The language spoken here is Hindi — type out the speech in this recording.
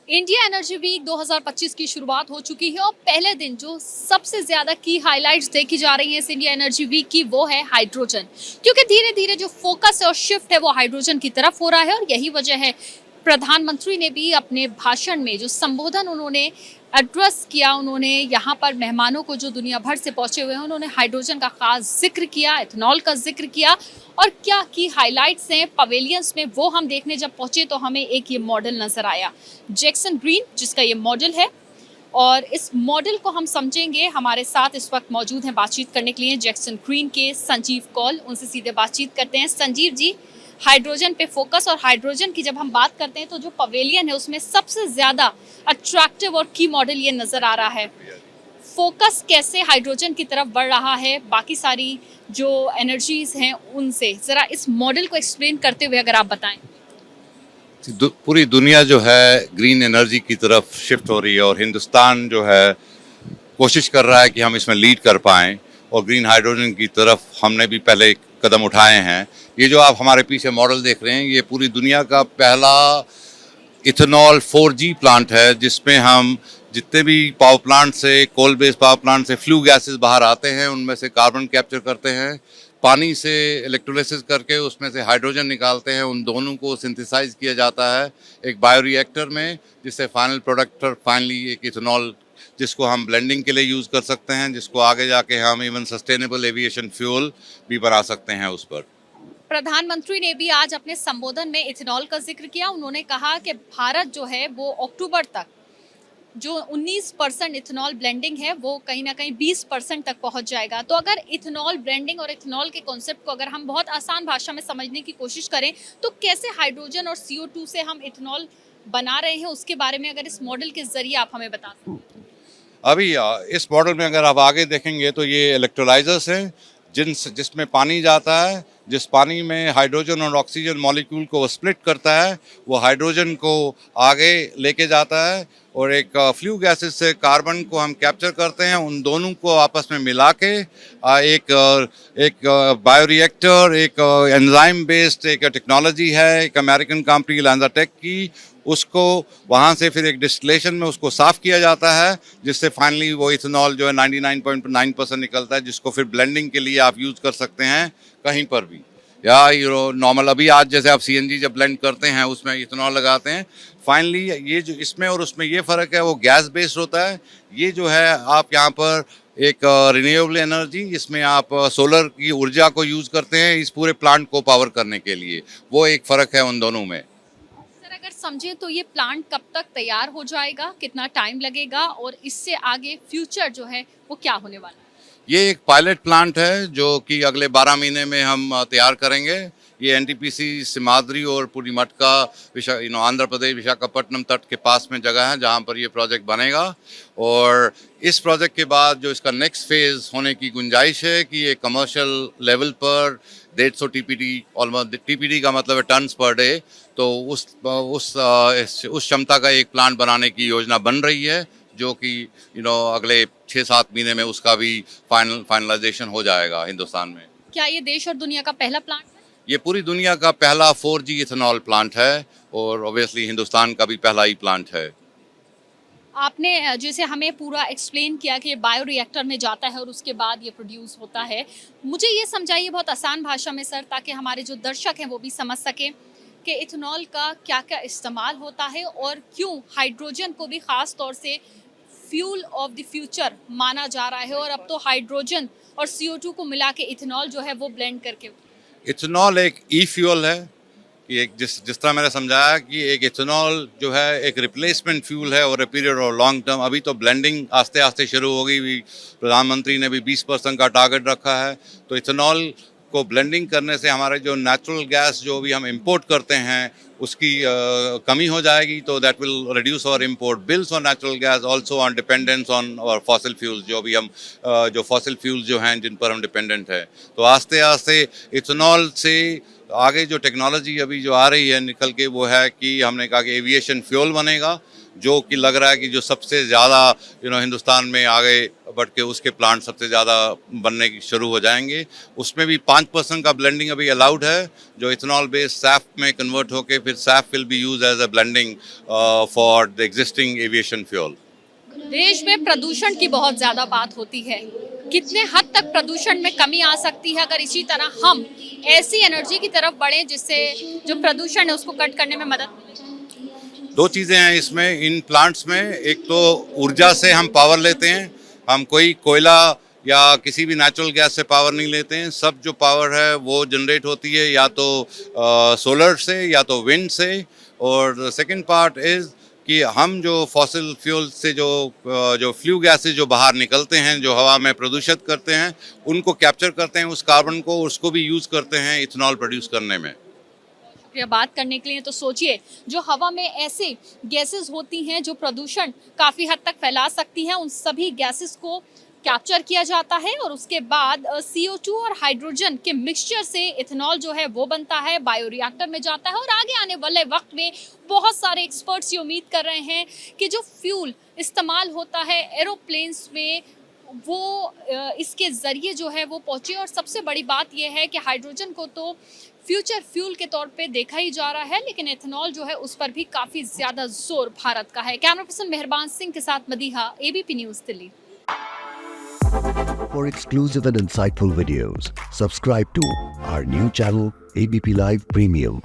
इंडिया एनर्जी वीक 2025 की शुरुआत हो चुकी है और पहले दिन जो सबसे ज्यादा की हाइलाइट्स देखी जा रही है इस इंडिया एनर्जी वीक की वो है हाइड्रोजन। क्योंकि धीरे धीरे जो फोकस है और शिफ्ट है वो हाइड्रोजन की तरफ हो रहा है और यही वजह है प्रधानमंत्री ने भी अपने भाषण में जो संबोधन उन्होंने एड्रेस किया, उन्होंने यहाँ पर मेहमानों को जो दुनिया भर से पहुंचे हुए हैं उन्होंने हाइड्रोजन का खास जिक्र किया, इथेनॉल का जिक्र किया। और क्या की हाइलाइट्स हैं पवेलियंस में वो हम देखने जब पहुंचे तो हमें एक ये मॉडल नजर आया, जैक्सन ग्रीन जिसका ये मॉडल है। और इस मॉडल को हम समझेंगे। हमारे साथ इस वक्त मौजूद हैं बातचीत करने के लिए जैक्सन ग्रीन के संजीव कौल, उनसे सीधे बातचीत करते हैं। संजीव जी, हाइड्रोजन पे फोकस और हाइड्रोजन की जब हम बात करते हैं तो जो पवेलियन है उसमें सबसे ज्यादा अट्रैक्टिव और की मॉडल ये नजर आ रहा है। फोकस कैसे हाइड्रोजन की तरफ बढ़ रहा है बाकी सारी जो एनर्जीज हैं उनसे, जरा इस मॉडल को एक्सप्लेन करते हुए अगर आप बताएं। पूरी दुनिया जो है ग्रीन एनर्जी की तरफ शिफ्ट हो रही है और हिंदुस्तान जो है कोशिश कर रहा है कि हम इसमें लीड कर पाएं और ग्रीन हाइड्रोजन की तरफ हमने भी पहले कदम उठाए हैं। ये जो आप हमारे पीछे मॉडल देख रहे हैं ये पूरी दुनिया का पहला इथेनॉल 4G प्लांट है जिसमें हम जितने भी पावर प्लांट से, कोल बेस्ड पावर प्लांट से फ्लू गैसेस बाहर आते हैं उनमें से कार्बन कैप्चर करते हैं, पानी से इलेक्ट्रोलिसिस करके उसमें से हाइड्रोजन निकालते हैं, उन दोनों को सिंथेसाइज किया जाता है एक बायोरिएक्टर में, जिससे फाइनल प्रोडक्ट फाइनली एक इथेनॉल जिसको हम ब्लेंडिंग के लिए यूज़ कर सकते हैं, जिसको आगे जाके हम इवन सस्टेनेबल एविएशन फ्यूल भी बना सकते हैं उस पर। प्रधानमंत्री ने भी आज अपने संबोधन में इथेनॉल का जिक्र किया। उन्होंने कहा कि भारत जो है वो अक्टूबर तक जो 19% इथेनॉल ब्लेंडिंग है वो कहीं ना कहीं 20% तक पहुंच जाएगा। तो अगर इथेनॉल ब्लेंडिंग और इथेनॉल के कॉन्सेप्ट को अगर हम बहुत आसान भाषा में समझने की कोशिश करें तो कैसे हाइड्रोजन और CO2 से हम इथेनॉल बना रहे हैं उसके बारे में अगर इस मॉडल के जरिए आप हमें बता दें। अभी इस मॉडल में अगर आप आगे देखेंगे तो ये इलेक्ट्रोलाइजर्स हैं जिसमें पानी जाता है, जिस पानी में हाइड्रोजन और ऑक्सीजन मॉलिक्यूल को स्प्लिट करता है, वो हाइड्रोजन को आगे लेके जाता है और एक फ्लू गैसेस से कार्बन को हम कैप्चर करते हैं, उन दोनों को आपस में मिला के एक बायोरिएक्टर, एक एंजाइम बेस्ड एक टेक्नोलॉजी है एक अमेरिकन कंपनी LanzaTech की, उसको वहाँ से फिर एक डिस्टिलेशन में उसको साफ़ किया जाता है जिससे फाइनली वो इथेनॉल जो है 99.9% निकलता है, जिसको फिर ब्लेंडिंग के लिए आप यूज़ कर सकते हैं कहीं पर भी, या नॉर्मल अभी आज जैसे आप CNG जब ब्लेंड करते हैं उसमें इथेनॉल लगाते हैं। फाइनली ये जो इसमें और उसमें ये फ़र्क है वो गैस बेस्ड होता है। ये जो है आप यहाँ पर एक रिन्यूएबल एनर्जी, इसमें आप सोलर की ऊर्जा को यूज़ करते हैं इस पूरे प्लांट को पावर करने के लिए, वो एक फ़र्क है उन दोनों में। अगर समझें तो ये प्लांट कब तक तैयार हो जाएगा, कितना टाइम लगेगा और इससे आगे फ्यूचर जो है वो क्या होने वाला है? ये एक पायलट प्लांट है जो कि अगले 12 महीने में हम तैयार करेंगे। ये NTPC सिमाद्री और पूरी मटका आंध्र प्रदेश विशाखापट्टनम तट के पास में जगह है जहाँ पर ये प्रोजेक्ट बनेगा। और इस प्रोजेक्ट के बाद जो इसका नेक्स्ट फेज़ होने की गुंजाइश है कि ये कमर्शियल लेवल पर 150 TPD, ऑलमोस्ट TPD का मतलब है टन्स पर डे, तो उस क्षमता का एक प्लांट बनाने की योजना बन रही है जो कि अगले 6-7 महीने में उसका भी फाइनलाइजेशन हो जाएगा हिंदुस्तान में। क्या ये देश और दुनिया का पहला प्लांट है? ये पूरी दुनिया का पहला 4G इथेनॉल प्लांट है और ऑब्वियसली हिंदुस्तान का भी पहला ही प्लांट है। आपने जैसे हमें पूरा एक्सप्लेन किया कि ये बायो रिएक्टर में जाता है और उसके बाद ये प्रोड्यूस होता है, मुझे ये समझाइए बहुत आसान भाषा में सर, ताकि हमारे जो दर्शक हैं वो भी समझ सकें कि इथेनॉल का क्या क्या इस्तेमाल होता है और क्यों हाइड्रोजन को भी ख़ास तौर से फ्यूल ऑफ द फ्यूचर माना जा रहा है और अब तो हाइड्रोजन और CO2 को मिला के इथेनॉल जो है वो ब्लेंड करके। इथेनॉल एक ई फ्यूल है कि एक जिस तरह मैंने समझाया कि एक इथेनॉल जो है एक रिप्लेसमेंट फ्यूल है और ए पीरियड और लॉन्ग टर्म। अभी तो ब्लेंडिंग आस्ते आस्ते शुरू हो गई, प्रधानमंत्री ने भी 20% का टारगेट रखा है। तो इथेनॉल को ब्लेंडिंग करने से हमारे जो नेचुरल गैस जो भी हम इंपोर्ट करते हैं उसकी कमी हो जाएगी, तो that will reduce our import bills on natural gas, also on dependence on our fossil fuels, जो भी हम जो फॉसिल फ्यूल्स जो हैं जिन पर हम डिपेंडेंट है। तो आस्ते आस्ते इथेनॉल से आगे जो टेक्नोलॉजी अभी जो आ रही है निकल के वो है कि हमने कहा कि एविएशन फ्यूल बनेगा जो कि लग रहा है कि जो सबसे ज़्यादा हिंदुस्तान में आगे बढ़ के उसके प्लांट सबसे ज़्यादा बनने की शुरू हो जाएंगे। उसमें भी 5% का ब्लेंडिंग अभी अलाउड है, जो इथेनॉल बेस्ड सैफ में कन्वर्ट होके फिर SAF will be use as a blending for the existing aviation fuel. देश में प्रदूषण की बहुत ज्यादा बात होती है, कितने हद तक प्रदूषण में कमी आ सकती है अगर इसी तरह हम ऐसी एनर्जी की तरफ बढ़े जिससे जो प्रदूषण है उसको कट करने में मदद मिले? दो चीज़ें हैं इसमें, इन प्लांट्स में। एक तो ऊर्जा से हम पावर लेते हैं, हम कोई कोयला या किसी भी नेचुरल गैस से पावर नहीं लेते हैं। सब जो पावर है वो जनरेट होती है या तो सोलर से या तो विंड से। और सेकंड पार्ट इज़ कि हम जो फॉसिल फ्यूल से जो फ्लू गैसेज जो बाहर निकलते हैं, जो हवा में प्रदूषित करते हैं, उनको कैप्चर करते हैं, उस कार्बन को, उसको भी यूज़ करते हैं इथेनॉल प्रोड्यूस करने में। शुक्रिया बात करने के लिए। तो सोचिए, जो हवा में ऐसे गैसेस होती हैं जो प्रदूषण काफ़ी हद तक फैला सकती हैं, उन सभी गैसेस को कैप्चर किया जाता है और उसके बाद CO2 और हाइड्रोजन के मिक्सचर से इथेनॉल जो है वो बनता है, बायोरिएक्टर में जाता है। और आगे आने वाले वक्त में बहुत सारे एक्सपर्ट्स ये उम्मीद कर रहे हैं कि जो फ्यूल इस्तेमाल होता है एरोप्लेन्स में, वो इसके ज़रिए जो है वो पहुँचे। और सबसे बड़ी बात यह है कि हाइड्रोजन को तो फ्यूचर फ्यूल के तौर पे देखा ही जा रहा है, लेकिन एथेनॉल जो है उस पर भी काफ़ी ज़्यादा जोर भारत का है। कैमरा पर्सन मेहरबान सिंह के साथ Madiha, ABP news Delhi. For exclusive and insightful videos, subscribe to our new channel ABP Live Premium.